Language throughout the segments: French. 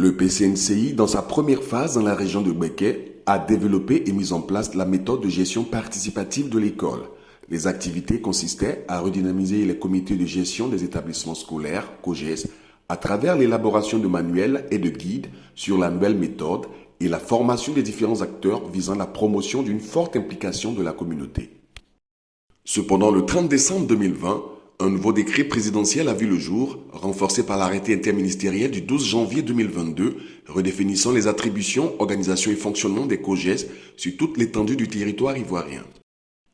Le PCNCI, dans sa première phase dans la région de Béquet, a développé et mis en place la méthode de gestion participative de l'école. Les activités consistaient à redynamiser les comités de gestion des établissements scolaires, COGES, à travers l'élaboration de manuels et de guides sur la nouvelle méthode et la formation des différents acteurs visant la promotion d'une forte implication de la communauté. Cependant, le 30 décembre 2020, un nouveau décret présidentiel a vu le jour, renforcé par l'arrêté interministériel du 12 janvier 2022, redéfinissant les attributions, organisation et fonctionnement des COGES sur toute l'étendue du territoire ivoirien.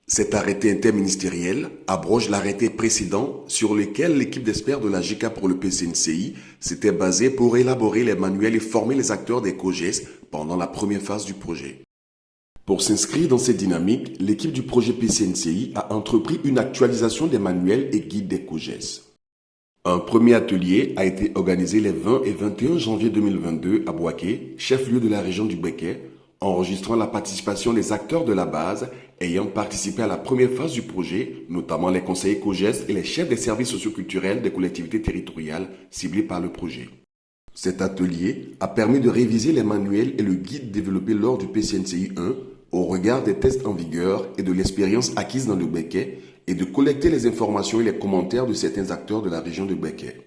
Cet arrêté interministériel abroge l'arrêté précédent sur lequel l'équipe d'experts de la JICA pour le PCNCI s'était basée pour élaborer les manuels et former les acteurs des COGES pendant la première phase du projet. Pour s'inscrire dans cette dynamique, l'équipe du projet PCNCI a entrepris une actualisation des manuels et guides des COGES. Un premier atelier a été organisé les 20 et 21 janvier 2022 à Bouaké, chef-lieu de la région du Béquet, enregistrant la participation des acteurs de la base ayant participé à la première phase du projet, notamment les conseillers COGES et les chefs des services socioculturels des collectivités territoriales ciblés par le projet. Cet atelier a permis de réviser les manuels et le guide développé lors du PCNCI 1 au regard des tests en vigueur et de l'expérience acquise dans le Béquet et de collecter les informations et les commentaires de certains acteurs de la région de Béquet.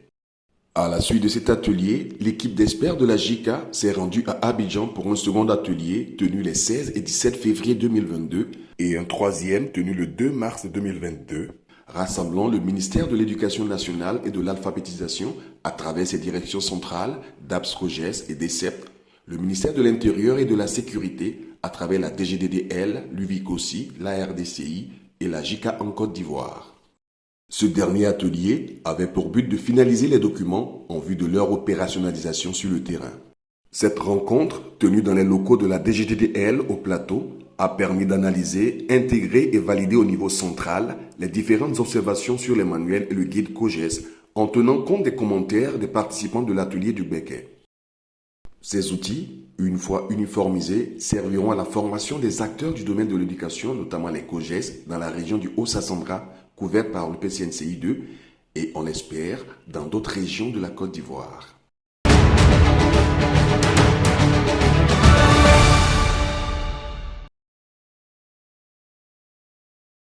À la suite de cet atelier, l'équipe d'experts de la JICA s'est rendue à Abidjan pour un second atelier tenu les 16 et 17 février 2022 et un troisième tenu le 2 mars 2022, rassemblant le ministère de l'Éducation nationale et de l'alphabétisation à travers ses directions centrales, DAPS-COGES et DECEP, le ministère de l'Intérieur et de la Sécurité à travers la DGDDL, l'UVICOSI, la RDCI et la JICA en Côte d'Ivoire. Ce dernier atelier avait pour but de finaliser les documents en vue de leur opérationnalisation sur le terrain. Cette rencontre, tenue dans les locaux de la DGDDL au plateau, a permis d'analyser, intégrer et valider au niveau central les différentes observations sur les manuels et le guide COGES en tenant compte des commentaires des participants de l'atelier du Béquet. Ces outils, une fois uniformisés, serviront à la formation des acteurs du domaine de l'éducation, notamment les COGES, dans la région du Haut-Sassandra, couverte par le PCNCI 2, et on l'espère, dans d'autres régions de la Côte d'Ivoire.